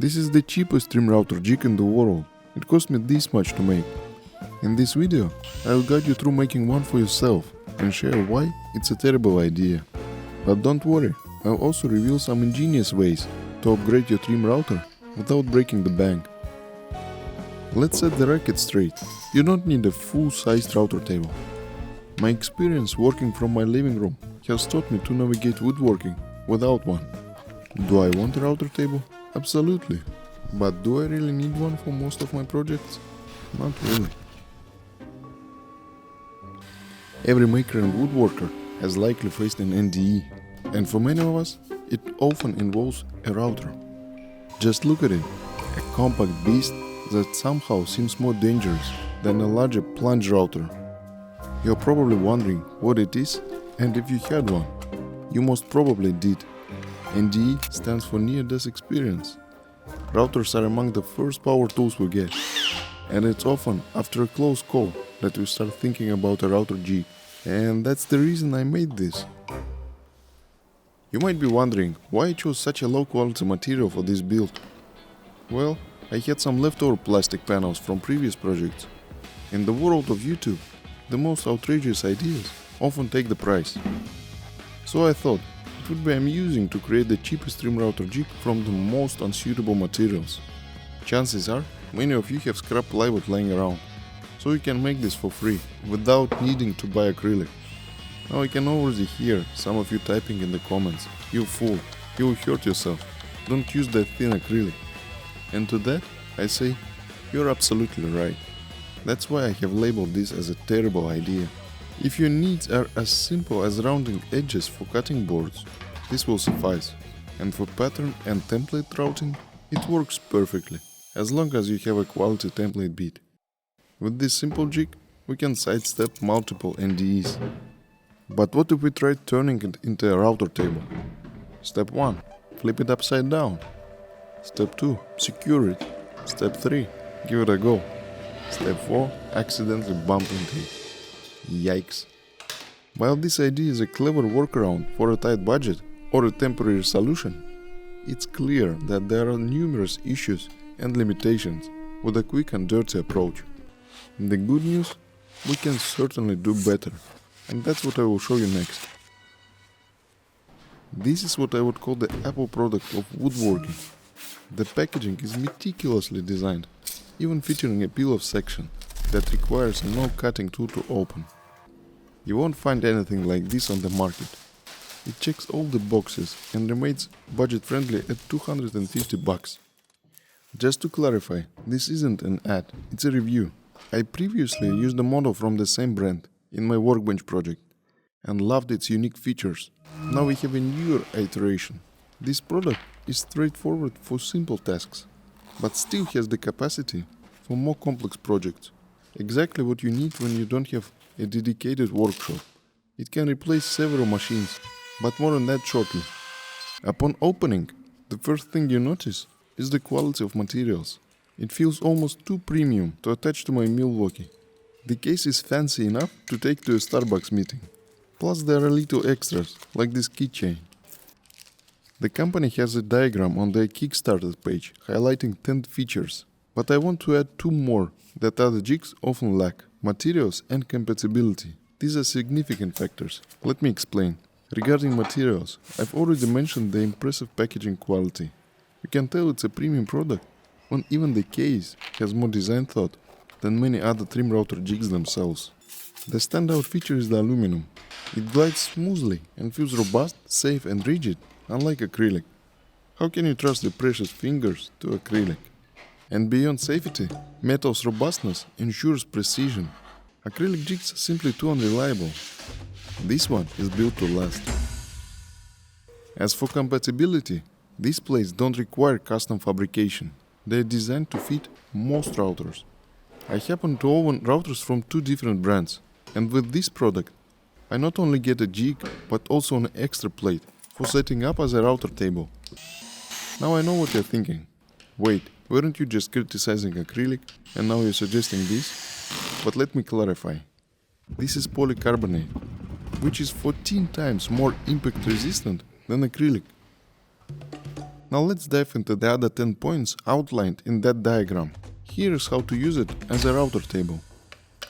This is the cheapest trim router jig in the world. It cost me this much to make. In this video, I will guide you through making one for yourself and share why it's a terrible idea. But don't worry, I'll also reveal some ingenious ways to upgrade your trim router without breaking the bank. Let's set the record straight. You don't need a full-sized router table. My experience working from my living room has taught me to navigate woodworking without one. Do I want a router table? Absolutely. But do I really need one for most of my projects? Not really. Every maker and woodworker has likely faced an NDE, and for many of us, it often involves a router. Just look at it, a compact beast that somehow seems more dangerous than a larger plunge router. You're probably wondering what it is, and if you had one, you most probably did. NDE stands for near-death experience. Routers are among the first power tools we get, and it's often after a close call that we start thinking about a router jig. And that's the reason I made this. You might be wondering why I chose such a low quality material for this build. Well, I had some leftover plastic panels from previous projects. In the world of YouTube, the most outrageous ideas often take the price. So I thought it would be amusing to create the cheapest trim router jig from the most unsuitable materials. Chances are, many of you have scrap plywood lying around, so you can make this for free without needing to buy acrylic. Now I can already hear some of you typing in the comments, "You fool, you will hurt yourself, don't use that thin acrylic." And to that I say, you're absolutely right. That's why I have labeled this as a terrible idea. If your needs are as simple as rounding edges for cutting boards, this will suffice. And for pattern and template routing, it works perfectly, as long as you have a quality template bit. With this simple jig, we can sidestep multiple NDEs. But what if we try turning it into a router table? Step 1. Flip it upside down. Step 2. Secure it. Step 3. Give it a go. Step 4. Accidentally bump into it. Yikes. While this idea is a clever workaround for a tight budget or a temporary solution, it's clear that there are numerous issues and limitations with a quick and dirty approach. The good news, we can certainly do better, and that's what I will show you next. This is what I would call the Apple product of woodworking. The packaging is meticulously designed, even featuring a peel-off section that requires a no-cutting tool to open. You won't find anything like this on the market. It checks all the boxes and remains budget-friendly at $250. Just to clarify, this isn't an ad, it's a review. I previously used a model from the same brand in my workbench project and loved its unique features. Now we have a newer iteration. This product is straightforward for simple tasks, but still has the capacity for more complex projects. Exactly what you need when you don't have a dedicated workshop. It can replace several machines, but more on that shortly. Upon opening, the first thing you notice is the quality of materials. It feels almost too premium to attach to my Milwaukee. The case is fancy enough to take to a Starbucks meeting. Plus there are little extras, like this keychain. The company has a diagram on their Kickstarter page highlighting 10 features, but I want to add 2 more that other jigs often lack: materials and compatibility. These are significant factors. Let me explain. Regarding materials, I've already mentioned the impressive packaging quality. You can tell it's a premium product when even the case has more design thought than many other trim router jigs themselves. The standout feature is the aluminum. It glides smoothly and feels robust, safe and rigid, unlike acrylic. How can you trust the precious fingers to acrylic? And beyond safety, metal's robustness ensures precision. Acrylic jigs are simply too unreliable. This one is built to last. As for compatibility, these plates don't require custom fabrication. They are designed to fit most routers. I happen to own routers from 2 different brands, and with this product, I not only get a jig, but also an extra plate for setting up as a router table. Now I know what you're thinking. Wait, weren't you just criticizing acrylic, and now you're suggesting this? But let me clarify. This is polycarbonate, which is 14 times more impact resistant than acrylic. Now let's dive into the other 10 points outlined in that diagram. Here is how to use it as a router table.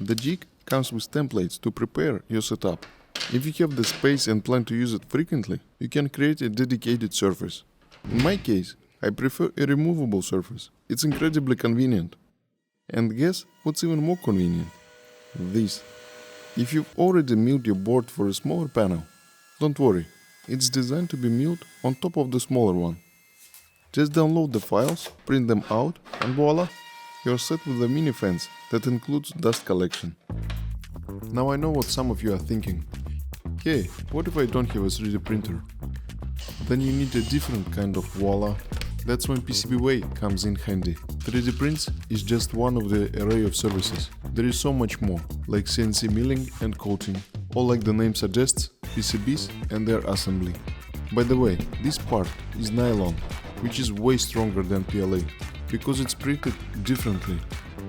The jig comes with templates to prepare your setup. If you have the space and plan to use it frequently, you can create a dedicated surface. In my case, I prefer a removable surface. It's incredibly convenient. And guess what's even more convenient? This. If you've already milled your board for a smaller panel, don't worry, it's designed to be milled on top of the smaller one. Just download the files, print them out, and voila, you're set with a mini fence that includes dust collection. Now I know what some of you are thinking. Hey, what if I don't have a 3D printer? Then you need a different kind of voila. That's when PCBWay comes in handy. 3D prints is just one of the array of services. There is so much more, like CNC milling and coating, or like the name suggests, PCBs and their assembly. By the way, this part is nylon, which is way stronger than PLA, because it's printed differently.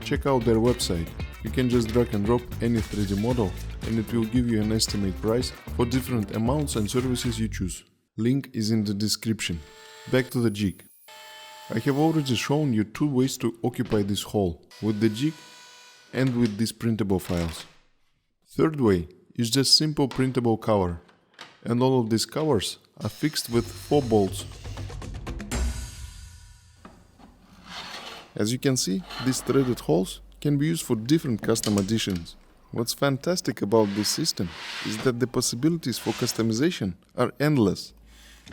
Check out their website. You can just drag and drop any 3D model and it will give you an estimate price for different amounts and services you choose. Link is in the description. Back to the jig. I have already shown you two ways to occupy this hole, with the jig and with these printable files. Third way is just simple printable cover, and all of these covers are fixed with 4 bolts. As you can see, these threaded holes can be used for different custom additions. What's fantastic about this system is that the possibilities for customization are endless.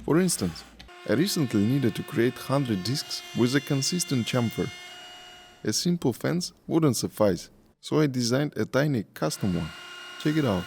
For instance, I recently needed to create 100 discs with a consistent chamfer. A simple fence wouldn't suffice, so I designed a tiny custom one. Check it out.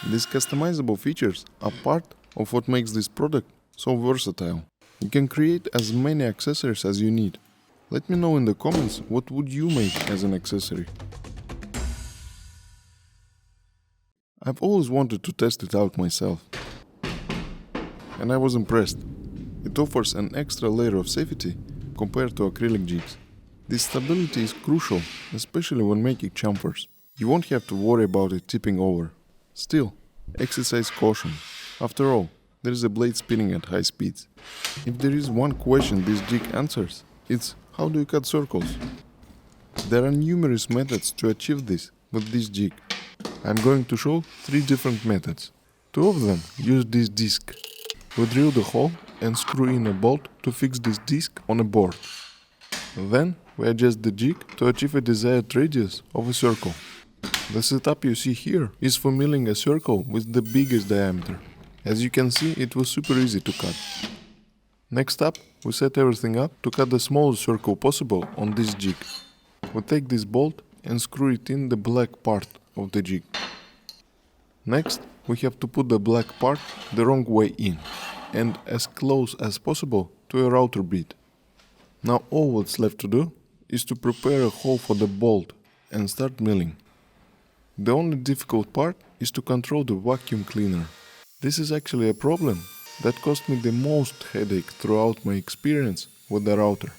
These customizable features are part of what makes this product so versatile. You can create as many accessories as you need. Let me know in the comments what would you make as an accessory. I've always wanted to test it out myself, and I was impressed. It offers an extra layer of safety compared to acrylic jigs. This stability is crucial, especially when making chamfers. You won't have to worry about it tipping over. Still, exercise caution. After all, there is a blade spinning at high speeds. If there is one question this jig answers, it's how do you cut circles? There are numerous methods to achieve this with this jig. I'm going to show 3 different methods. 2 of them use this disc. We drill the hole and screw in a bolt to fix this disc on a board. Then we adjust the jig to achieve a desired radius of a circle. The setup you see here is for milling a circle with the biggest diameter. As you can see, it was super easy to cut. Next up, we set everything up to cut the smallest circle possible on this jig. We take this bolt and screw it in the black part of the jig. Next, we have to put the black part the wrong way in, and as close as possible to a router bit. Now all what's left to do is to prepare a hole for the bolt and start milling. The only difficult part is to control the vacuum cleaner. This is actually a problem that cost me the most headache throughout my experience with the router.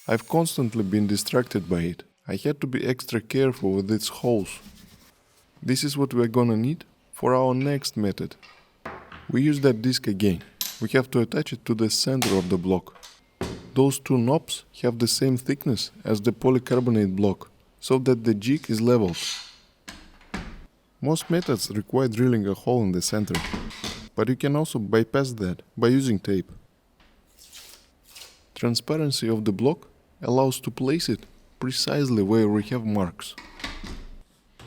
I've constantly been distracted by it. I had to be extra careful with its holes. This is what we're gonna need for our next method. We use that disc again. We have to attach it to the center of the block. Those 2 knobs have the same thickness as the polycarbonate block, so that the jig is leveled. Most methods require drilling a hole in the center, but you can also bypass that by using tape. Transparency of the block allows to place it precisely where we have marks.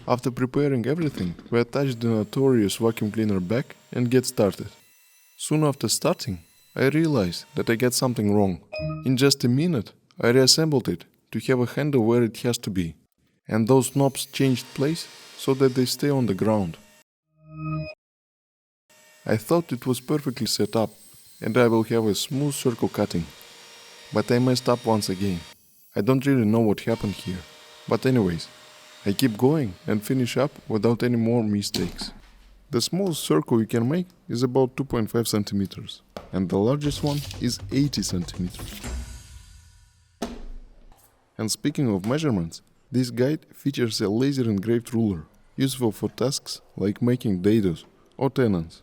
After preparing everything, we attach the notorious vacuum cleaner back and get started. Soon after starting, I realized that I got something wrong. In just a minute, I reassembled it to have a handle where it has to be, and those knobs changed place so that they stay on the ground. I thought it was perfectly set up and I will have a smooth circle cutting. But I messed up once again. I don't really know what happened here. But anyways, I keep going and finish up without any more mistakes. The smallest circle you can make is about 2.5 centimeters and the largest one is 80 centimeters. And speaking of measurements, this guide features a laser engraved ruler, useful for tasks like making dados or tenons.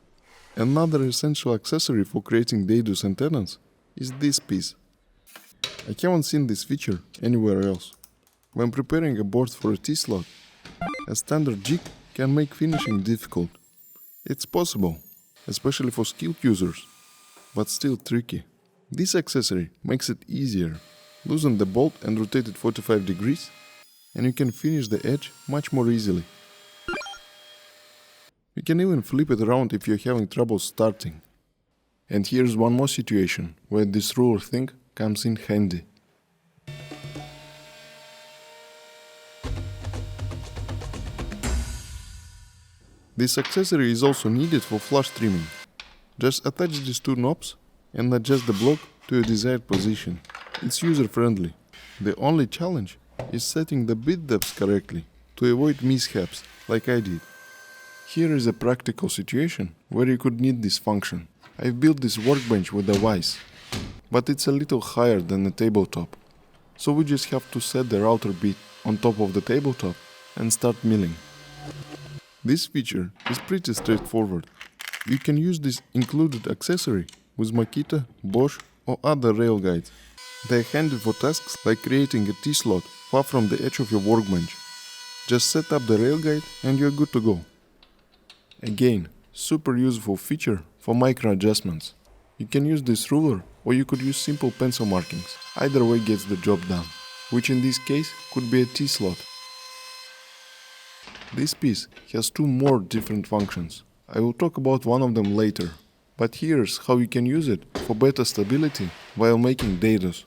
Another essential accessory for creating dados and tenons is this piece. I haven't seen this feature anywhere else. When preparing a board for a T-slot, a standard jig can make finishing difficult. It's possible, especially for skilled users, but still tricky. This accessory makes it easier. Loosen the bolt and rotate it 45 degrees, and you can finish the edge much more easily. You can even flip it around if you're having trouble starting. And here's one more situation where this ruler thing comes in handy. This accessory is also needed for flush trimming. Just attach these two knobs and adjust the block to your desired position. It's user-friendly. The only challenge is setting the bit depths correctly to avoid mishaps like I did. Here is a practical situation where you could need this function. I've built this workbench with a vise, but it's a little higher than a tabletop. So we just have to set the router bit on top of the tabletop and start milling. This feature is pretty straightforward. You can use this included accessory with Makita, Bosch or other rail guides. They're handy for tasks like creating a T-slot far from the edge of your workbench. Just set up the rail guide and you're good to go. Again, super useful feature for micro adjustments. You can use this ruler or you could use simple pencil markings. Either way gets the job done, which in this case could be a T-slot. This piece has two more different functions. I will talk about one of them later, but here's how you can use it for better stability while making dados.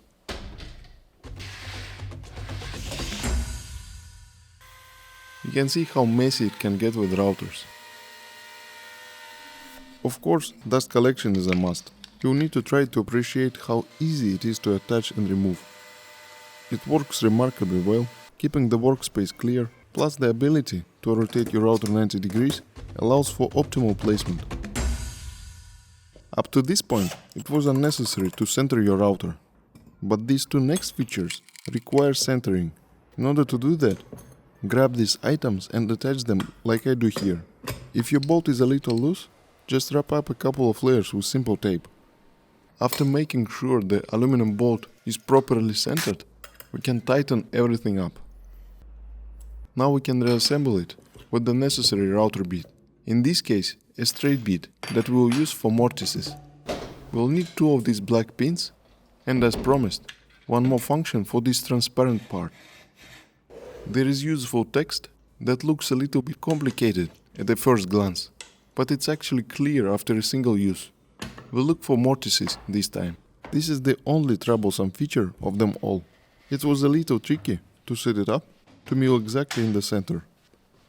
You can see how messy it can get with routers. Of course, dust collection is a must. You'll need to try to appreciate how easy it is to attach and remove. It works remarkably well, keeping the workspace clear, plus the ability to rotate your router 90 degrees allows for optimal placement. Up to this point, it was unnecessary to center your router, but these two next features require centering. In order to do that, grab these items and attach them like I do here. If your bolt is a little loose, just wrap up a couple of layers with simple tape. After making sure the aluminum bolt is properly centered, we can tighten everything up. Now we can reassemble it with the necessary router bit. In this case, a straight bit that we will use for mortises. We'll need two of these black pins and, as promised, one more function for this transparent part. There is useful text that looks a little bit complicated at the first glance, but it's actually clear after a single use. We'll look for mortises this time. This is the only troublesome feature of them all. It was a little tricky to set it up to mill exactly in the center.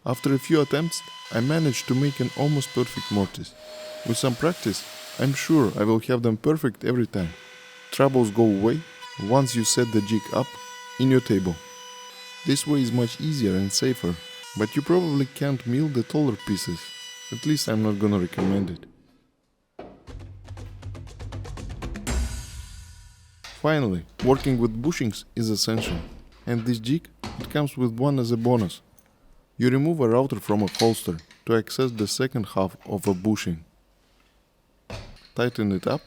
After a few attempts, I managed to make an almost perfect mortise. With some practice, I'm sure I will have them perfect every time. Troubles go away once you set the jig up in your table. This way is much easier and safer, but you probably can't mill the taller pieces. At least I'm not gonna recommend it. Finally, working with bushings is essential, and this jig, it comes with one as a bonus. You remove a router from a holster to access the second half of a bushing. Tighten it up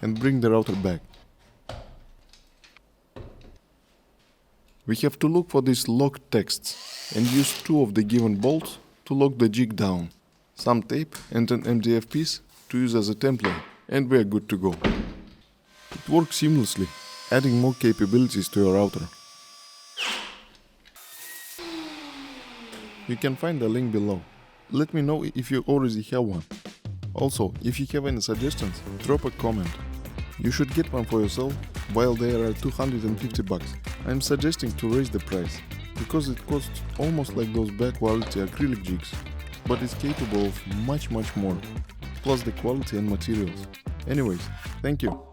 and bring the router back. We have to look for these lock texts and use two of the given bolts to lock the jig down. Some tape and an MDF piece to use as a template, and we are good to go. It works seamlessly, adding more capabilities to your router. You can find the link below. Let me know if you already have one. Also, if you have any suggestions, drop a comment. You should get one for yourself while they are $250. I'm suggesting to raise the price, because it costs almost like those bad quality acrylic jigs, but it's capable of much more, plus the quality and materials. Anyways, thank you.